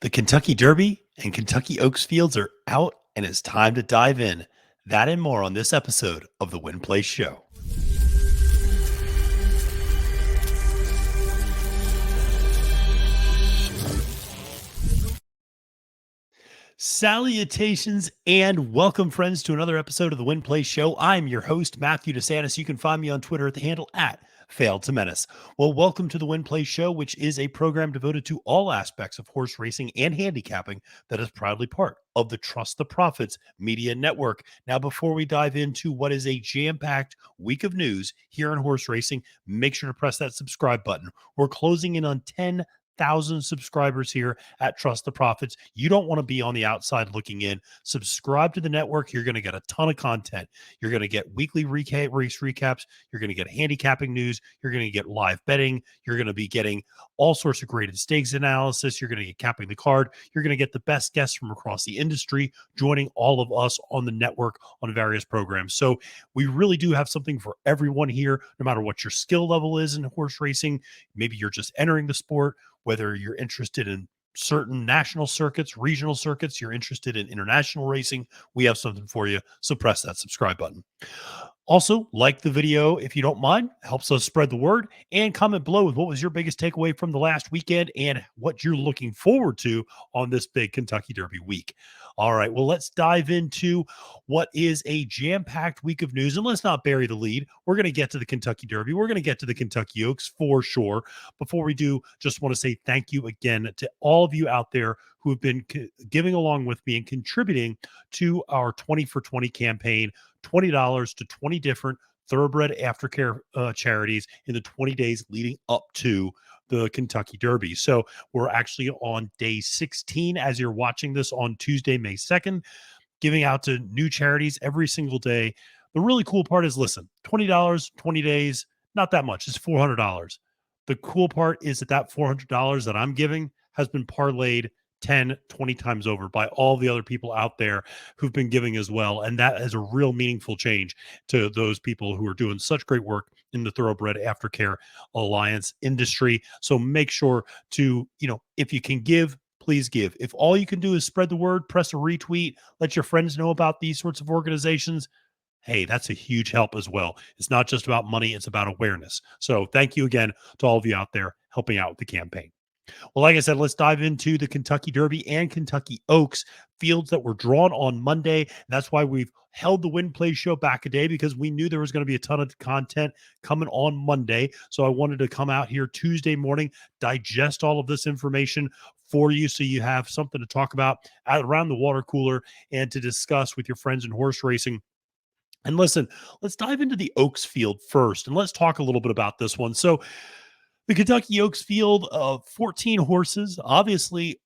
The Kentucky Derby and Kentucky Oaks Fields are out, and it's time to dive in. That and more on this episode of the Win Place Show. Salutations and welcome, friends, to another episode of the Win Place Show. I'm your host, Matthew DeSantis. You can find me on Twitter at the handle at Failed to Menace. Well, welcome to the Win Place Show, which is a program devoted to all aspects of horse racing and handicapping that is proudly part of the Trust the Profits Media Network. Now, before we dive into what is a jam-packed week of news here in horse racing, make sure to press that subscribe button. We're closing in on 10,000 subscribers here at Trust the Profits. You don't want to be on the outside looking in. Subscribe to the network. You're going to get a ton of content. You're going to get weekly race recaps. You're going to get handicapping news. You're going to get live betting. You're going to be getting all sorts of graded stakes analysis. You're going to get capping the card. You're going to get the best guests from across the industry joining all of us on the network on various programs. So we really do have something for everyone here, no matter what your skill level is in horse racing. Maybe you're just entering the sport, whether you're interested in certain national circuits, regional circuits, you're interested in international racing, we have something for you. So press that subscribe button. Also, like the video if you don't mind, helps us spread the word, and comment below with what was your biggest takeaway from the last weekend and what you're looking forward to on this big Kentucky Derby week. All right, well, let's dive into what is a jam-packed week of news, and let's not bury the lead. We're going to get to the Kentucky Derby. We're going to get to the Kentucky Oaks for sure. Before we do, just want to say thank you again to all of you out there who have been giving along with me and contributing to our 20 for 20 campaign, $20 to 20 different thoroughbred aftercare charities in the 20 days leading up to the Kentucky Derby. So we're actually on day 16 as you're watching this on Tuesday, May 2nd, giving out to new charities every single day. The really cool part is, listen, $20, 20 days, not that much. It's $400. The cool part is that $400 that I'm giving has been parlayed 10, 20 times over by all the other people out there who've been giving as well. And that is a real meaningful change to those people who are doing such great work in the Thoroughbred Aftercare Alliance industry. So make sure to, if you can give, please give. If all you can do is spread the word, press a retweet, let your friends know about these sorts of organizations, hey, that's a huge help as well. It's not just about money, it's about awareness. So thank you again to all of you out there helping out with the campaign. Well, like I said, let's dive into the Kentucky Derby and Kentucky Oaks fields that were drawn on Monday. And that's why we've held the Win Play Show back a day, because we knew there was going to be a ton of content coming on Monday. So I wanted to come out here Tuesday morning, digest all of this information for you so you have something to talk about around the water cooler and to discuss with your friends in horse racing. And listen, let's dive into the Oaks field first, and let's talk a little bit about this one. So the Kentucky Oaks field of 14 horses, obviously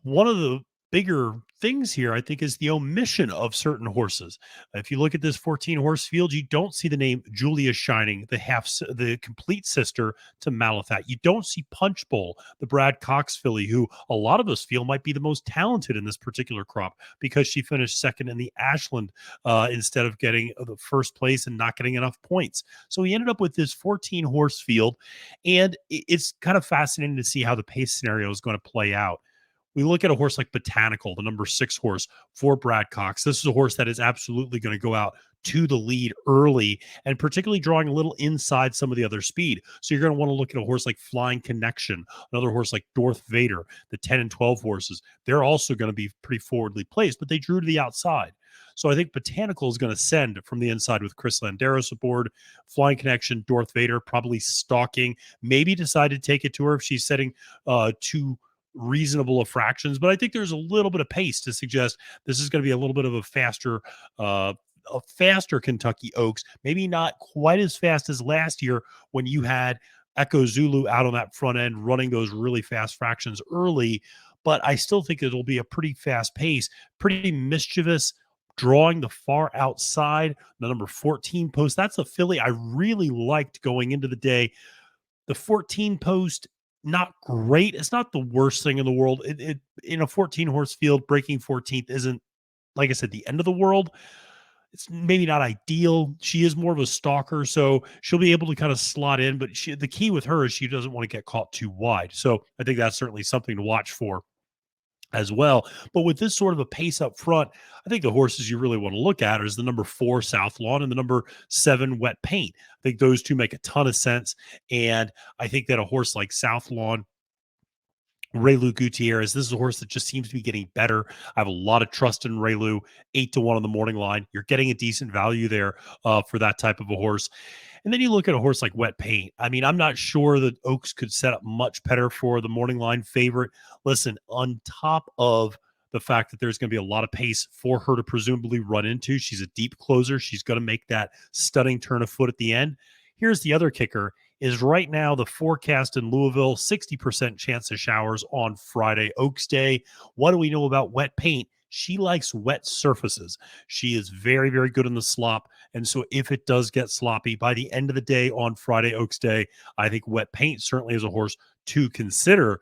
one of the bigger things here, I think, is the omission of certain horses. If you look at this 14 horse field, you don't see the name Julia Shining, the complete sister to Malathat. You don't see Punch Bowl, the Brad Cox filly, who a lot of us feel might be the most talented in this particular crop because she finished second in the Ashland instead of getting the first place and not getting enough points. So he ended up with this 14 horse field, and it's kind of fascinating to see how the pace scenario is going to play out. We look at a horse like Botanical, the number 6 horse for Brad Cox. This is a horse that is absolutely going to go out to the lead early and particularly drawing a little inside some of the other speed. So you're going to want to look at a horse like Flying Connection, another horse like Darth Vader, the 10 and 12 horses. They're also going to be pretty forwardly placed, but they drew to the outside. So I think Botanical is going to send from the inside with Chris Landeros aboard. Flying Connection, Darth Vader probably stalking, maybe decide to take it to her if she's setting too reasonable of fractions, but I think there's a little bit of pace to suggest this is going to be a little bit of a faster Kentucky Oaks, maybe not quite as fast as last year when you had Echo Zulu out on that front end running those really fast fractions early, but I still think it'll be a pretty fast pace, pretty mischievous, drawing the far outside, the number 14 post. That's a filly I really liked going into the day. The 14 post, not great. It's not the worst thing in the world. It in a 14 horse field, breaking 14th isn't, like I said, the end of the world. It's maybe not ideal. She is more of a stalker, so she'll be able to kind of slot in. But the key with her is she doesn't want to get caught too wide. So I think that's certainly something to watch for. as well. But with this sort of a pace up front, I think the horses you really want to look at is the number 4 South Lawn and the number 7 Wet Paint. I think those two make a ton of sense. And I think that a horse like South Lawn, Raylu Gutierrez, this is a horse that just seems to be getting better. I have a lot of trust in Raylu, 8-1 on the morning line. You're getting a decent value there for that type of a horse. And then you look at a horse like Wet Paint. I mean, I'm not sure that Oaks could set up much better for the morning line favorite. Listen, on top of the fact that there's going to be a lot of pace for her to presumably run into, she's a deep closer. She's going to make that stunning turn of foot at the end. Here's the other kicker is right now the forecast in Louisville, 60% chance of showers on Friday, Oaks Day. What do we know about Wet Paint? She likes wet surfaces. She is very, very good in the slop. And so if it does get sloppy by the end of the day on Friday, Oaks Day, I think Wet Paint certainly is a horse to consider.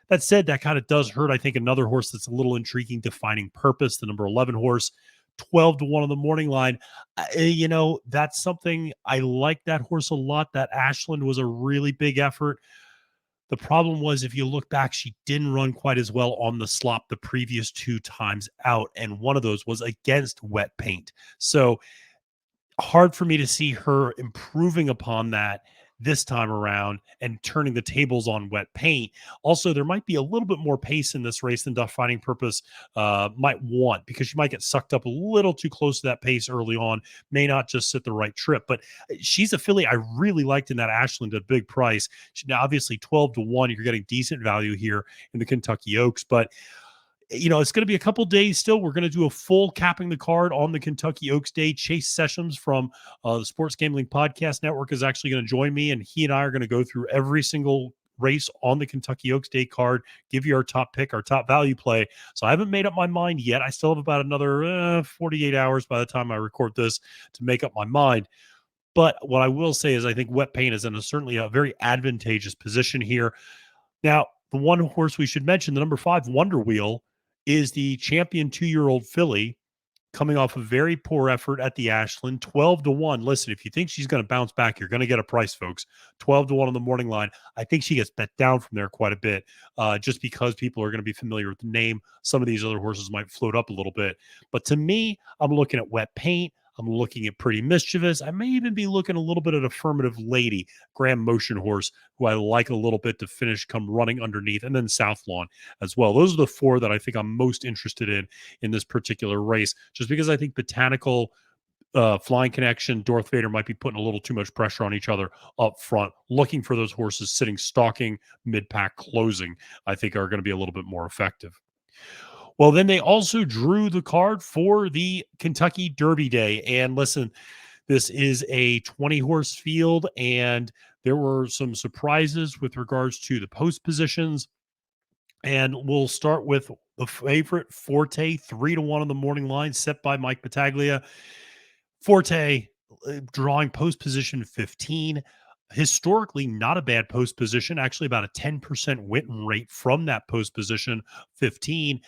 That said, that kind of does hurt, I think, another horse that's a little intriguing, Defining Purpose, the number 11 horse, 12-1 on the morning line. That's something I like that horse a lot. That Ashland was a really big effort. The problem was, if you look back, she didn't run quite as well on the slop the previous two times out. And one of those was against Wet Paint. So hard for me to see her improving upon that this time around and turning the tables on Wet Paint. Also, there might be a little bit more pace in this race than Defining Purpose might want, because she might get sucked up a little too close to that pace early on, may not just sit the right trip. But she's a filly I really liked in that Ashland at a big price. Now, obviously, 12-1, you're getting decent value here in the Kentucky Oaks, but it's going to be a couple days still. We're going to do a full capping the card on the Kentucky Oaks Day. Chase Sessions from the Sports Gambling Podcast Network is actually going to join me, and he and I are going to go through every single race on the Kentucky Oaks Day card, give you our top pick, our top value play. So I haven't made up my mind yet. I still have about another 48 hours by the time I record this to make up my mind. But what I will say is I think Wet Paint is in certainly a very advantageous position here. Now, the one horse we should mention, the number 5 Wonder Wheel, is the champion 2-year-old filly coming off a very poor effort at the Ashland, 12-1. Listen, if you think she's going to bounce back, you're going to get a price, folks. 12-1 on the morning line. I think she gets bet down from there quite a bit, just because people are going to be familiar with the name. Some of these other horses might float up a little bit. But to me, I'm looking at Wet Paint. I'm looking at Pretty Mischievous. I may even be looking a little bit at Affirmative Lady, Graham Motion Horse, who I like a little bit to finish come running underneath, and then South Lawn as well. Those are the 4 that I think I'm most interested in this particular race, just because I think Botanical, Flying Connection, Darth Vader might be putting a little too much pressure on each other up front. Looking for those horses sitting stalking mid-pack closing, I think are going to be a little bit more effective. Well, then they also drew the card for the Kentucky Derby Day. And listen, this is a 20-horse field, and there were some surprises with regards to the post positions. And we'll start with the favorite, Forte, 3-1 on the morning line, set by Mike Battaglia. Forte drawing post position 15. Historically, not a bad post position, actually about a 10% win rate from that post position 15,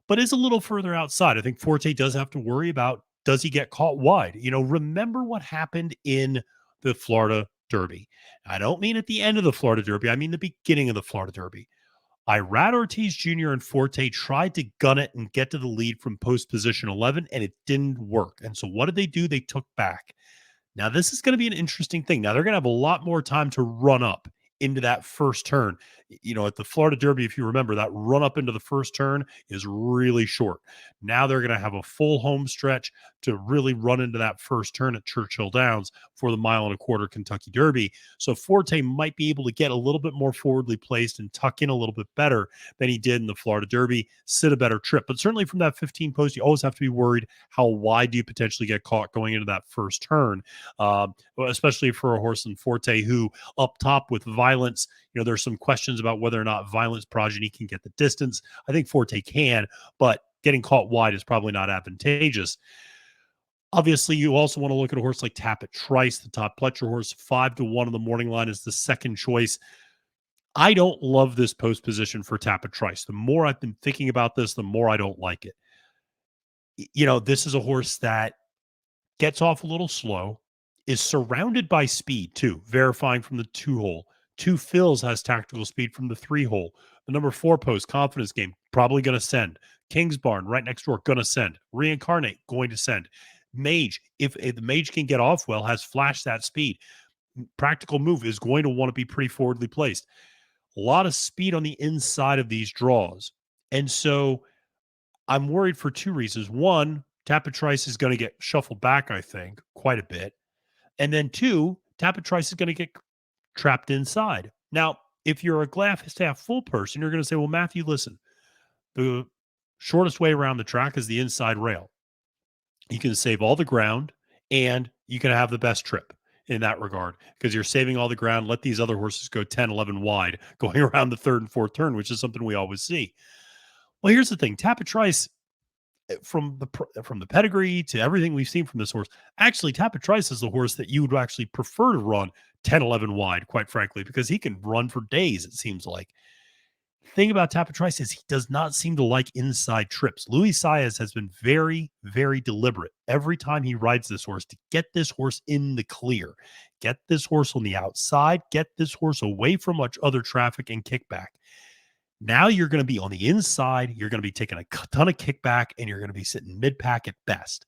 but is a little further outside. I think Forte does have to worry about, does he get caught wide? Remember what happened in the Florida Derby. I don't mean at the end of the Florida Derby. I mean the beginning of the Florida Derby. Irad Ortiz Jr. and Forte tried to gun it and get to the lead from post position 11, and it didn't work. And so what did they do? They took back. Now, this is going to be an interesting thing. Now, they're going to have a lot more time to run up into that first turn. At the Florida Derby, if you remember, that run up into the first turn is really short. Now they're going to have a full home stretch to really run into that first turn at Churchill Downs for the 1.25 mile Kentucky Derby. So Forte might be able to get a little bit more forwardly placed and tuck in a little bit better than he did in the Florida Derby, sit a better trip. But certainly from that 15 post, you always have to be worried, how wide do you potentially get caught going into that first turn, especially for a horse in Forte who up top with Violence, there's some questions about whether or not Violence progeny can get the distance. I think Forte can, but getting caught wide is probably not advantageous. Obviously, you also want to look at a horse like Tapit Trice, the top Pletcher horse, 5-1 on the morning line is the second choice. I don't love this post position for Tapit Trice. The more I've been thinking about this, the more I don't like it. This is a horse that gets off a little slow, is surrounded by speed too, verifying from the 2 hole. 2 fills has tactical speed from the 3 hole. The number 4 post, Confidence Game, probably going to send. King's Barn right next door, going to send. Reincarnate, going to send. Mage, if the mage can get off well, has flashed that speed. Practical Move is going to want to be pretty forwardly placed. A lot of speed on the inside of these draws. And so I'm worried for two reasons. One, Tapatrice is going to get shuffled back, I think, quite a bit. And then two, Tapatrice is going to get trapped inside. Now, if you're a glass half full person, you're going to say, well, Matthew, listen, the shortest way around the track is the inside rail. You can save all the ground and you can have the best trip in that regard because you're saving all the ground. Let these other horses go 10, 11 wide going around the third and fourth turn, which is something we always see. Well, here's the thing. Tapatrice, from the pedigree to everything we've seen from this horse, actually Tapatrice is the horse that you would actually prefer to run 10, 11 wide, quite frankly, because he can run for days, it seems like. Thing about Tapatrice is he does not seem to like inside trips. Luis Saez has been very, very deliberate every time he rides this horse to get this horse in the clear, get this horse on the outside, get this horse away from much other traffic and kickback. Now you're going to be on the inside. You're going to be taking a ton of kickback and you're going to be sitting mid-pack at best.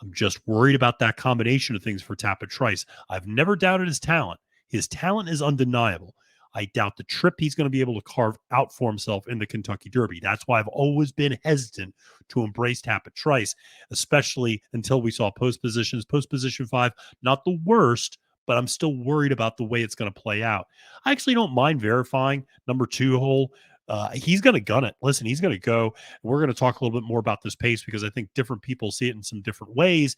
I'm just worried about that combination of things for Tapatrice. I've never doubted his talent. His talent is undeniable. I doubt the trip he's going to be able to carve out for himself in the Kentucky Derby. That's why I've always been hesitant to embrace Tapatrice, especially until we saw post positions. Post position 5, not the worst, but I'm still worried about the way it's going to play out. I actually don't mind verifying number 2 hole. He's going to gun it. Listen, he's going to go. We're going to talk a little bit more about this pace because I think different people see it in some different ways.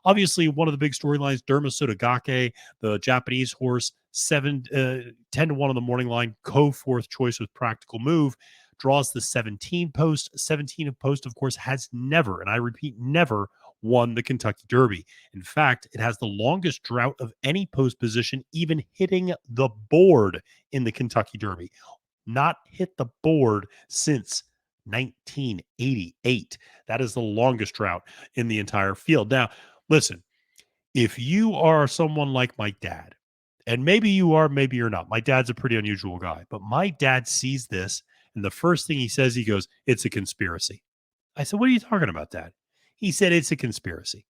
Obviously, one of the big storylines, Derma Sotogake, the Japanese horse, 10 to 1 on the morning line, fourth choice with Practical Move, draws the 17 post. 17 post, of course, has never, and I repeat, never won the Kentucky Derby. In fact, it has the longest drought of any post position, even hitting the board in the Kentucky Derby. Not hit the board since 1988. That is the longest drought in the entire field. Now, listen, if you are someone like my dad, and maybe you are, maybe you're not. My dad's a pretty unusual guy, but my dad sees this, and the first thing he says, he goes, "It's a conspiracy." I said, "What are you talking about, Dad?" He said, "It's a conspiracy."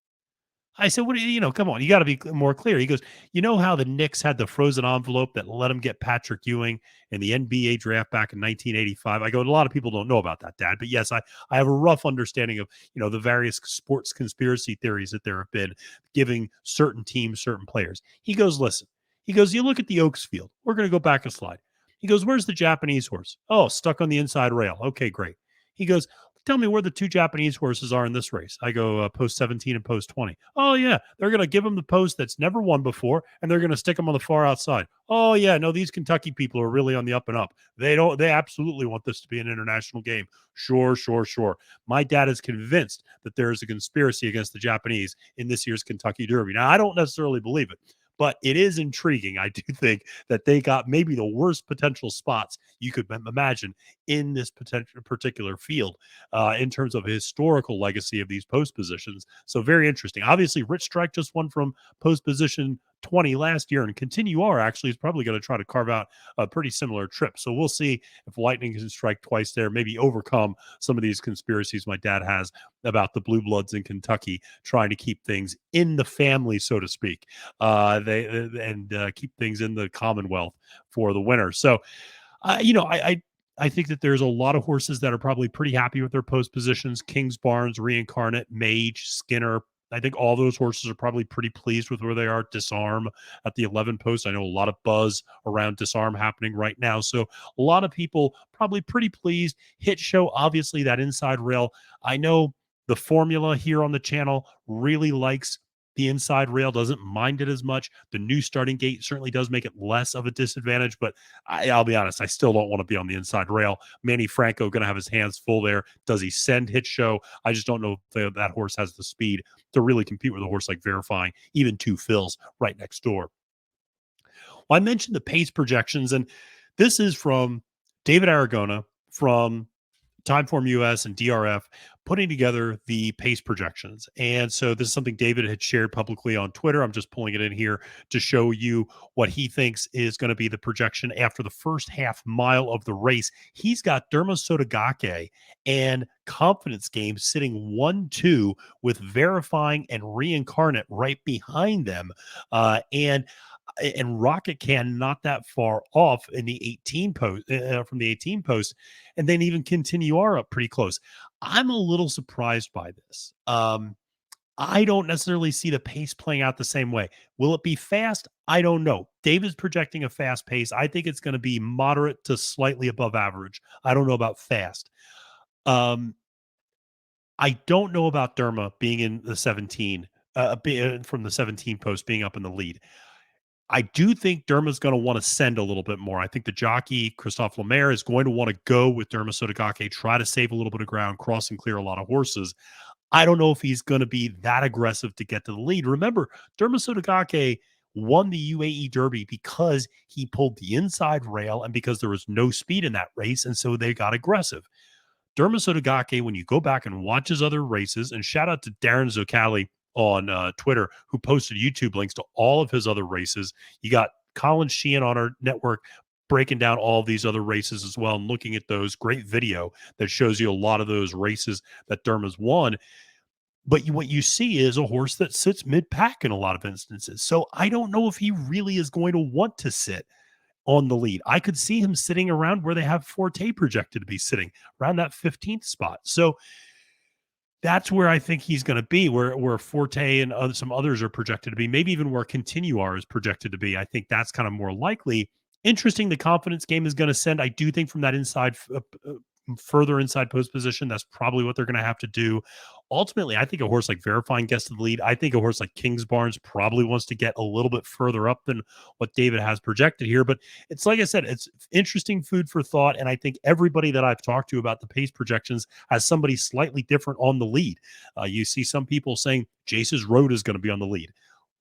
I said, "What do you, come on, you got to be more clear." He goes, "You know how the Knicks had the frozen envelope that let them get Patrick Ewing in the NBA draft back in 1985? I go, "A lot of people don't know about that, Dad. But yes, I have a rough understanding of, the various sports conspiracy theories that there have been giving certain teams, certain players." He goes, "Listen," he goes, "you look at the Oaks field. We're going to go back a slide." He goes, "Where's the Japanese horse?" "Oh, stuck on the inside rail." "Okay, great." He goes, "Tell me where the 2 Japanese horses are in this race." I go, post 17 and post 20. "Oh, yeah. They're going to give them the post that's never won before, and they're going to stick them on the far outside." "Oh, yeah. No, these Kentucky people are really on the up and up. They absolutely want this to be an international game." Sure, sure, sure. My dad is convinced that there is a conspiracy against the Japanese in this year's Kentucky Derby. Now, I don't necessarily believe it, but it is intriguing. I do think that they got maybe the worst potential spots you could imagine in this particular field in terms of historical legacy of these post positions. So very interesting. Obviously, Rich Strike just won from post position 20 last year, and Continue R actually is probably going to try to carve out a pretty similar trip. So we'll see if Lightning can strike twice there, maybe overcome some of these conspiracies my dad has about the Blue Bloods in Kentucky trying to keep things in the family, so to speak, keep things in the Commonwealth for the winner. So, I think that there's a lot of horses that are probably pretty happy with their post positions. Kings Barnes, Reincarnate, Mage, Skinner. I think all those horses are probably pretty pleased with where they are. Disarm at the 11 post. I know a lot of buzz around Disarm happening right now. So a lot of people probably pretty pleased. Hit Show, obviously, that inside rail. I know the formula here on the channel really likes the inside rail, doesn't mind it as much. The new starting gate certainly does make it less of a disadvantage, but I'll be honest, I still don't want to be on the inside rail. Manny Franco going to have his hands full there. Does he send Hit Show? I just don't know if that horse has the speed to really compete with a horse like Verifying, even 2 fills right next door. Well, I mentioned the pace projections, and this is from David Aragona from Timeform US and DRF putting together the pace projections. And so this is something David had shared publicly on Twitter. I'm just pulling it in here to show you what he thinks is going to be the projection after the first half mile of the race. He's got Derma Sotogake and Confidence Game sitting 1-2 with Verifying and Reincarnate right behind them. And Rocket Can not that far off in the 18 post from the 18 post, and then even Continuar up pretty close. I'm a little surprised by this. I don't necessarily see the pace playing out the same way. Will it be fast? I don't know. David's projecting a fast pace. I think it's going to be moderate to slightly above average. I don't know about fast. Um, I don't know about Derma being in the 17, from the 17 post being up in the lead. I do think Derma's going to want to send a little bit more. I think the jockey, Christophe Lemaire, is going to want to go with Derma Sotogake, try to save a little bit of ground, cross and clear a lot of horses. I don't know if he's going to be that aggressive to get to the lead. Remember, Derma Sotogake won the UAE Derby because he pulled the inside rail and because there was no speed in that race, and so they got aggressive. Derma Sotogake, when you go back and watch his other races, and shout out to Darren Zocali on Twitter, who posted YouTube links to all of his other races. You got Colin Sheehan on our network breaking down all of these other races as well and looking at those. Great video that shows you a lot of those races that Derma's won. But what you see is a horse that sits mid-pack in a lot of instances. So I don't know if he really is going to want to sit on the lead. I could see him sitting around where they have Forte projected to be sitting, around that 15th spot. So that's where I think he's going to be, where Forte and some others are projected to be, maybe even where Continuar is projected to be. I think that's kind of more likely. Interesting, the Confidence Game is going to send. I do think from that further inside post position, that's probably what they're going to have to do. Ultimately, I think a horse like Verifying gets to the lead. I think a horse like Kings Barnes probably wants to get a little bit further up than what David has projected here. But it's like I said, it's interesting food for thought. And I think everybody that I've talked to about the pace projections has somebody slightly different on the lead. You see some people saying Jace's Road is going to be on the lead.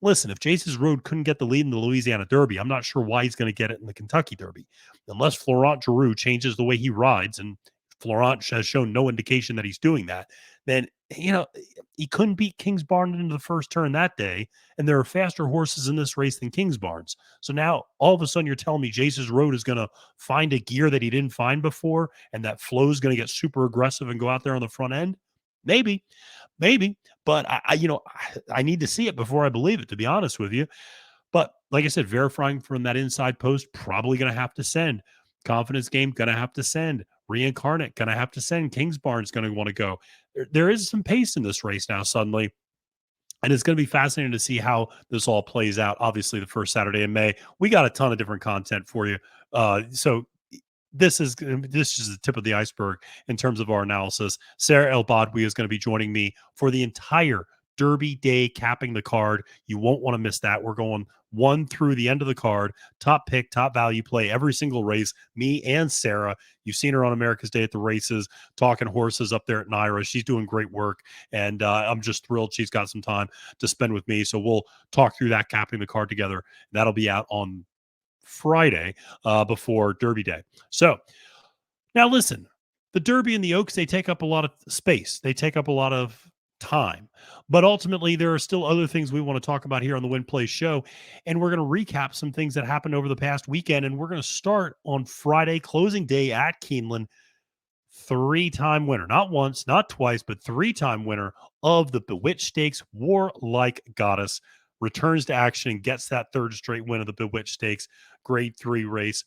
Listen, if Jace's Road couldn't get the lead in the Louisiana Derby, I'm not sure why he's going to get it in the Kentucky Derby. Unless Florent Giroux changes the way he rides, and Florent has shown no indication that he's doing that, then, he couldn't beat Kings Barnes into the first turn that day, and there are faster horses in this race than Kings Barnes. So now, all of a sudden, you're telling me Jace's Road is going to find a gear that he didn't find before, and that Flow is going to get super aggressive and go out there on the front end? Maybe, but I need to see it before I believe it, to be honest with you. But like I said, Verifying from that inside post, probably going to have to send. Confidence Game, going to have to send. Reincarnate, going to have to send. Kings Barnes going to want to go. There is some pace in this race now suddenly. And it's going to be fascinating to see how this all plays out. Obviously, the first Saturday in May, we got a ton of different content for you. So this is the tip of the iceberg in terms of our analysis. Sarah El Badwi is going to be joining me for the entire Derby day, capping the card. You won't want to miss that. We're going one through the end of the card, top pick, top value play, every single race. Me and Sarah, you've seen her on America's Day at the Races, talking horses up there at Naira. She's doing great work, and I'm just thrilled she's got some time to spend with me. So we'll talk through that, capping the card together. That'll be out on Friday before Derby Day. So now listen, the Derby and the Oaks, they take up a lot of space. They take up a lot of time. But ultimately, there are still other things we want to talk about here on the Win Play Show. And we're going to recap some things that happened over the past weekend. And we're going to start on Friday, closing day at Keeneland. Three-time winner, not once, not twice, but three-time winner of the Bewitched Stakes, Warlike Goddess, returns to action and gets that third straight win of the Bewitched Stakes, grade 3 race,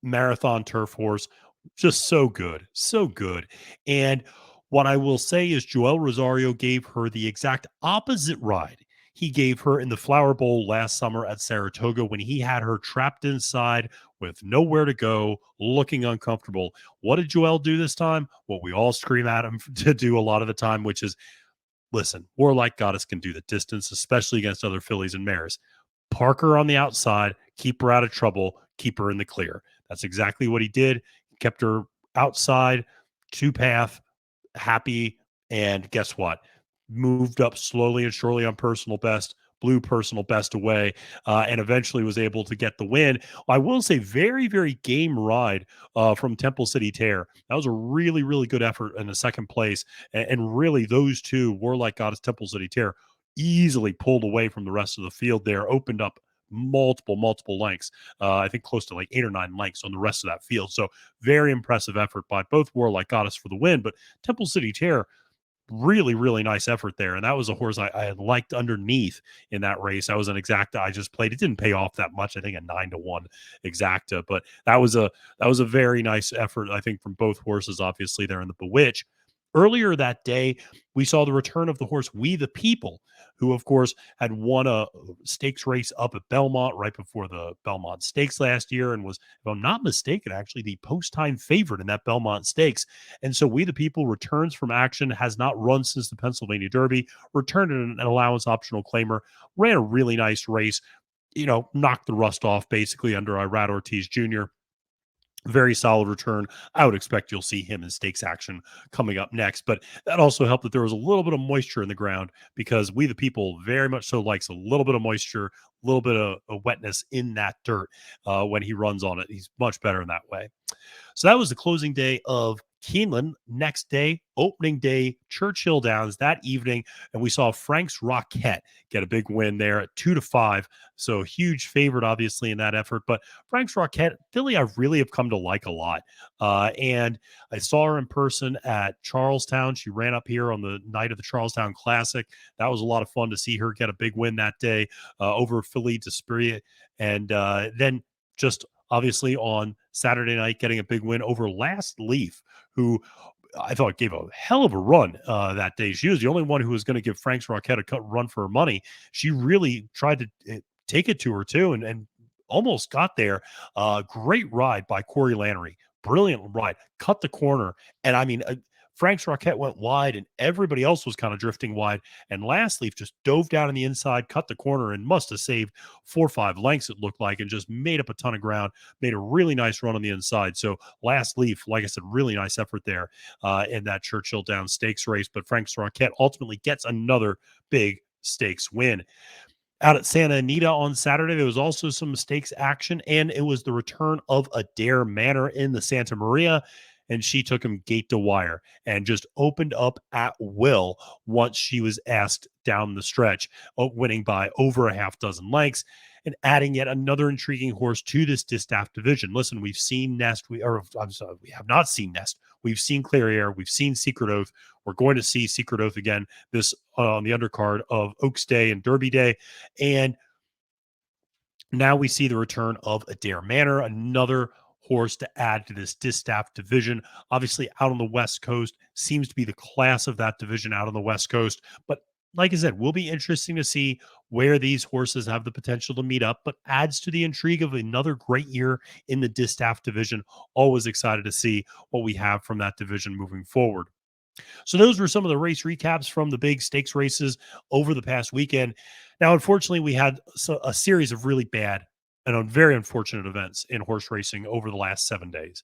marathon turf horse. Just so good, so good. And what I will say is Joel Rosario gave her the exact opposite ride he gave her in the Flower Bowl last summer at Saratoga when he had her trapped inside with nowhere to go, looking uncomfortable. What did Joel do this time? What we all scream at him to do a lot of the time, which is, listen, Warlike Goddess can do the distance, especially against other fillies and mares. Park her on the outside, keep her out of trouble, keep her in the clear. That's exactly what he did. He kept her outside, two path, happy, and guess what? Moved up slowly and surely on personal best, blew personal best away, and eventually was able to get the win. I will say, very, very game ride from Temple City Tear. That was a really, really good effort in the second place. And really, those two, Warlike Goddess, Temple City Tear, easily pulled away from the rest of the field there, opened up multiple lengths. I think close to like 8 or 9 lengths on the rest of that field. So very impressive effort by both Warlike Goddess for the win, but Temple City Tear, really, really nice effort there. And that was a horse I had liked underneath in that race. That was an exacta I just played. It didn't pay off that much. I think a 9-1 exacta, but that was a very nice effort, I think, from both horses, obviously, there in the Bewitch. Earlier that day, we saw the return of the horse We the People, who, of course, had won a stakes race up at Belmont right before the Belmont Stakes last year and was, if I'm not mistaken, actually the post-time favorite in that Belmont Stakes. And so We the People returns from action, has not run since the Pennsylvania Derby, returned in an allowance optional claimer, ran a really nice race, knocked the rust off basically under Irad Ortiz Jr. Very solid return. I would expect you'll see him in stakes action coming up next. But that also helped that there was a little bit of moisture in the ground, because We the People very much so likes a little bit of moisture, a little bit of wetness in that dirt when he runs on it. He's much better in that way. So that was the closing day of Keeneland. Next day, opening day, Churchill Downs that evening, and we saw Frank's Rocket get a big win there at 2-5. So huge favorite, obviously, in that effort. But Frank's Rocket, filly, I really have come to like a lot. And I saw her in person at Charlestown. She ran up here on the night of the Charlestown Classic. That was a lot of fun to see her get a big win that day over Philly D'Esprit. And then just obviously on Saturday night, getting a big win over Last Leaf, who I thought gave a hell of a run that day. She was the only one who was going to give Frank's Rocket a run for her money. She really tried to take it to her too, and almost got there. Great ride by Corey Lannery. Brilliant ride. Cut the corner. And I mean, Frank's Rocket went wide and everybody else was kind of drifting wide. And Last Leaf just dove down on the inside, cut the corner, and must have saved 4 or 5 lengths, it looked like, and just made up a ton of ground, made a really nice run on the inside. So Last Leaf, like I said, really nice effort there in that Churchill Downs Stakes race. But Frank's Rocket ultimately gets another big stakes win. Out at Santa Anita on Saturday, there was also some stakes action, and it was the return of Adair Manor in the Santa Maria, and she took him gate to wire and just opened up at will once she was asked down the stretch, winning by over a half dozen lengths and adding yet another intriguing horse to this distaff division. Listen, we've seen Nest, we have not seen Nest. We've seen Clear Air, we've seen Secret Oath. We're going to see Secret Oath again this on the undercard of Oaks Day and Derby Day. And now we see the return of Adair Manor, another horse to add to this distaff division. Obviously, out on the West Coast, seems to be the class of that division out on the West Coast. But like I said, will be interesting to see where these horses have the potential to meet up, but adds to the intrigue of another great year in the distaff division. Always excited to see what we have from that division moving forward. So those were some of the race recaps from the big stakes races over the past weekend. Now, unfortunately, we had a series of really bad and very unfortunate events in horse racing over the last 7 days.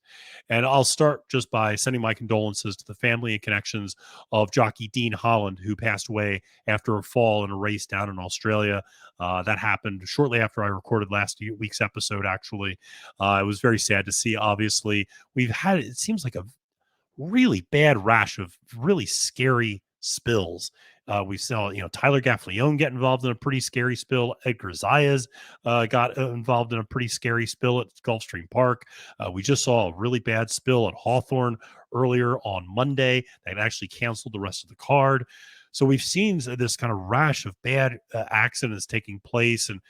And I'll start just by sending my condolences to the family and connections of jockey Dean Holland, who passed away after a fall in a race down in Australia. That happened shortly after I recorded last week's episode, actually. It was very sad to see. Obviously, we've had, it seems like a really bad rash of really scary spills. We saw, Tyler Gaffleone get involved in a pretty scary spill. Edgar Zayas got involved in a pretty scary spill at Gulfstream Park. We just saw a really bad spill at Hawthorne earlier on Monday that actually canceled the rest of the card. So we've seen this kind of rash of bad accidents taking place, and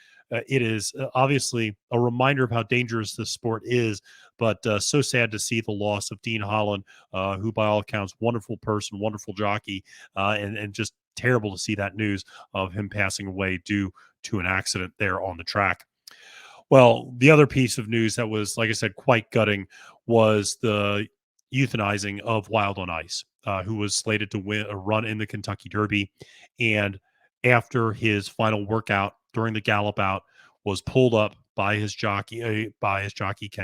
it is obviously a reminder of how dangerous this sport is, but so sad to see the loss of Dean Holland, who by all accounts, wonderful person, wonderful jockey, and just terrible to see that news of him passing away due to an accident there on the track. Well, the other piece of news that was, like I said, quite gutting was the euthanizing of Wild on Ice, who was slated to win a run in the Kentucky Derby. And after his final workout during the gallop out, was pulled up by his jockey, Ken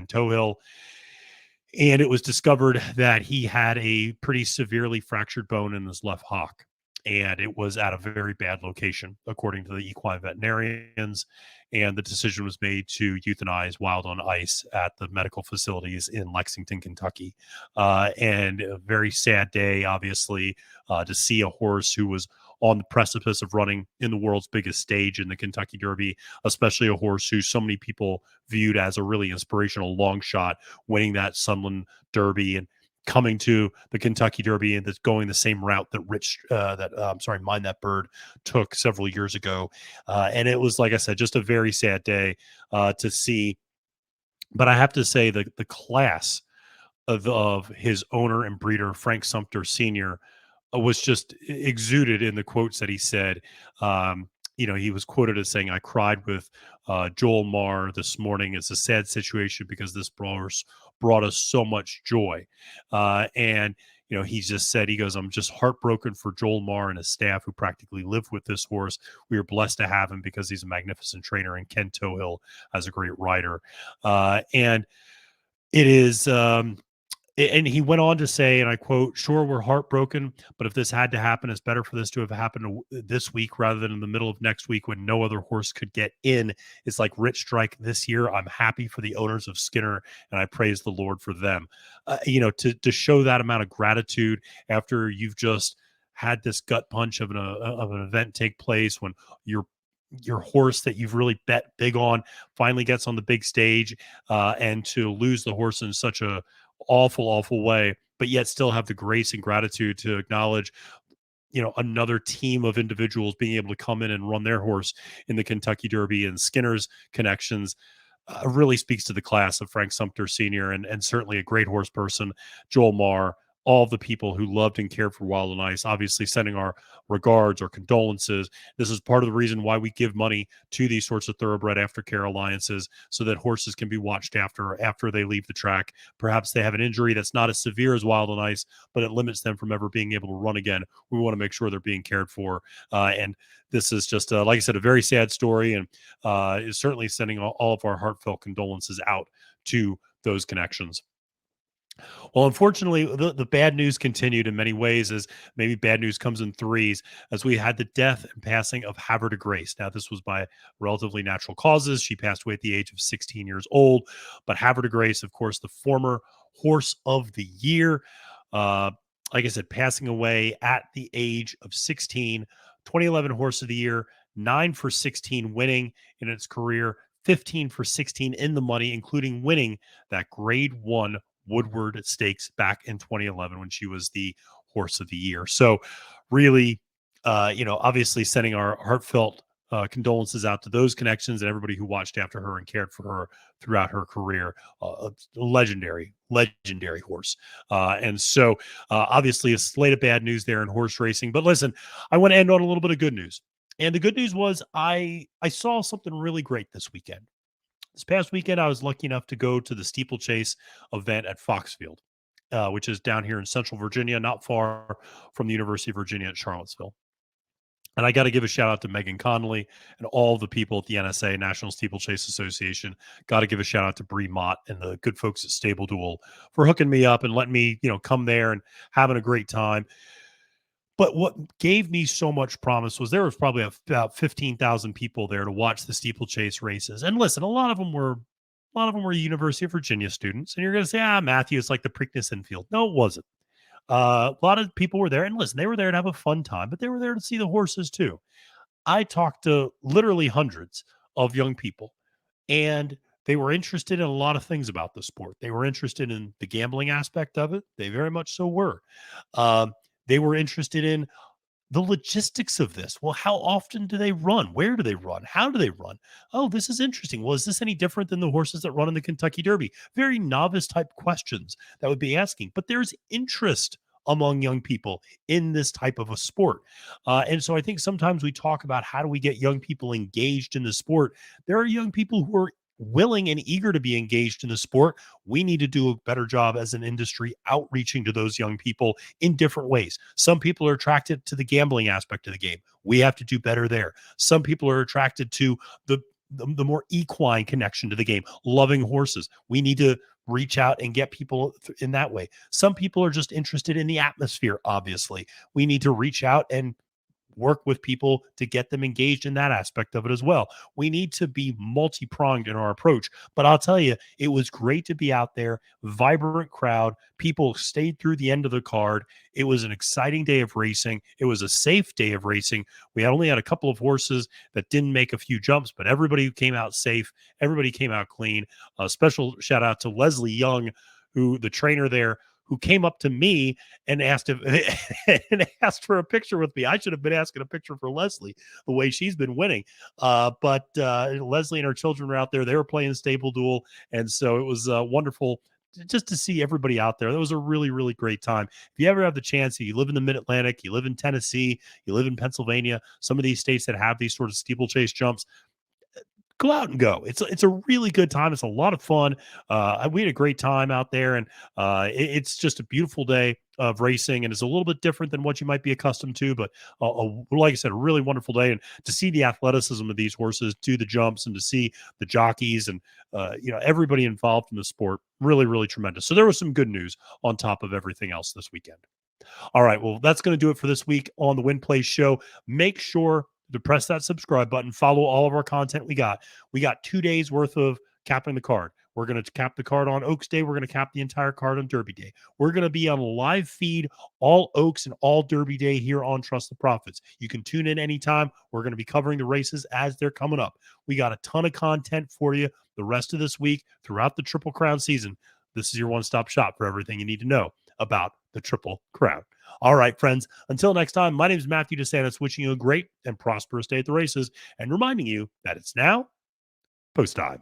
Tohill. And it was discovered that he had a pretty severely fractured bone in his left hock. and it was at a very bad location, according to the equine veterinarians. And the decision was made to euthanize Wild on Ice at the medical facilities in Lexington, Kentucky. And a very sad day, obviously, to see a horse who was on the precipice of running in the world's biggest stage in the Kentucky Derby, especially a horse who so many people viewed as a really inspirational long shot, winning that Sunland Derby and coming to the Kentucky Derby and that's going the same route that Mind That Bird took several years ago. And it was, like I said, just a very sad day to see. But I have to say the class of his owner and breeder, Frank Sumter Sr., was just exuded in the quotes that he said. He was quoted as saying, "I cried with Joel Marr this morning. It's a sad situation because this brought us so much joy." And he just said, he goes, "I'm just heartbroken for Joel Marr and his staff who practically live with this horse. We are blessed to have him because he's a magnificent trainer, and Ken Tohill has a great rider." And it is. And he went on to say, and I quote, "Sure, we're heartbroken, but if this had to happen, it's better for this to have happened this week rather than in the middle of next week when no other horse could get in. It's like Rich Strike this year. I'm happy for the owners of Skinner, and I praise the Lord for them." To show that amount of gratitude after you've just had this gut punch of an event take place when your horse that you've really bet big on finally gets on the big stage, and to lose the horse in such a awful way, but yet still have the grace and gratitude to acknowledge another team of individuals being able to come in and run their horse in the Kentucky Derby, and Skinner's connections really speaks to the class of Frank Sumter Sr. and certainly a great horse person, Joel Marr, all the people who loved and cared for Wild and Ice, obviously sending our regards or condolences. This is part of the reason why we give money to these sorts of thoroughbred aftercare alliances, so that horses can be watched after they leave the track. Perhaps they have an injury that's not as severe as Wild and Ice, but it limits them from ever being able to run again. We want to make sure they're being cared for. And this is just, like I said, a very sad story, and is certainly sending all of our heartfelt condolences out to those connections. Well, unfortunately, the bad news continued in many ways, as maybe bad news comes in threes, as we had the death and passing of Havre de Grace. Now, this was by relatively natural causes. She passed away at the age of 16 years old. But Havre de Grace, of course, the former horse of the year, uh, like I said, passing away at the age of 16, 2011 horse of the year, 9 for 16 winning in its career, 15 for 16 in the money, including winning that grade one Woodward Stakes back in 2011 when she was the horse of the year. So really, obviously sending our heartfelt condolences out to those connections and everybody who watched after her and cared for her throughout her career. A legendary horse. And so obviously a slate of bad news there in horse racing. But listen, I want to end on a little bit of good news. And the good news was I saw something really great this weekend. This past weekend, I was lucky enough to go to the Steeplechase event at Foxfield, which is down here in Central Virginia, not far from the University of Virginia at Charlottesville. And I got to give a shout out to Megan Connolly and all the people at the NSA, National Steeplechase Association. Got to give a shout out to Bree Mott and the good folks at Stable Duel for hooking me up and letting me, come there and having a great time. But what gave me so much promise was there was probably about 15,000 people there to watch the steeplechase races. And listen, a lot of them were University of Virginia students. And you're going to say, Matthew, it's like the Preakness infield. No, it wasn't. A lot of people were there, and listen, they were there to have a fun time, but they were there to see the horses too. I talked to literally hundreds of young people, and they were interested in a lot of things about the sport. They were interested in the gambling aspect of it. They very much so were. Um, they were interested in the logistics of this. Well, how often do they run? Where do they run? How do they run? Oh, this is interesting. Well, is this any different than the horses that run in the Kentucky Derby? Very novice type questions that would be asking, but there's interest among young people in this type of a sport. And so I think sometimes we talk about how do we get young people engaged in the sport. There are young people who are willing and eager to be engaged in the sport. We need to do a better job as an industry outreaching to those young people in different ways. Some people are attracted to the gambling aspect of the game. We have to do better there. Some people are attracted to the more equine connection to the game, loving horses. We need to reach out and get people in that way. Some people are just interested in the atmosphere, obviously. We need to reach out and work with people to get them engaged in that aspect of it as well. We need to be multi-pronged in our approach. But I'll tell you, it was great to be out there, vibrant crowd. People stayed through the end of the card. It was an exciting day of racing. It was a safe day of racing. We only had a couple of horses that didn't make a few jumps, but everybody came out safe. Everybody came out clean. A special shout out to Leslie Young, who the trainer there, who came up to me and asked if and asked for a picture with me. I should have been asking a picture for Leslie, the way she's been winning. But Leslie and her children were out there. They were playing Stable Duel, and so it was wonderful just to see everybody out there. That was a really, really great time. If you ever have the chance, you live in the Mid-Atlantic, you live in Tennessee, you live in Pennsylvania, some of these states that have these sort of steeplechase jumps, go out and go. It's a really good time. It's a lot of fun. We had a great time out there, and it's just a beautiful day of racing, and it's a little bit different than what you might be accustomed to. But like I said, a really wonderful day, and to see the athleticism of these horses do the jumps, and to see the jockeys and everybody involved in the sport, really, really tremendous. So there was some good news on top of everything else this weekend. All right, well, that's going to do it for this week on the Win Play Show. Make sure to press that subscribe button. Follow all of our content we got. We got 2 days worth of capping the card. We're going to cap the card on Oaks Day. We're going to cap the entire card on Derby Day. We're going to be on a live feed all Oaks and all Derby Day here on Trust the Profits. You can tune in anytime. We're going to be covering the races as they're coming up. We got a ton of content for you the rest of this week throughout the Triple Crown season. This is your one-stop shop for everything you need to know about the Triple Crown. All right, friends, until next time, my name is Matthew DeSantis, wishing you a great and prosperous day at the races and reminding you that it's now post time.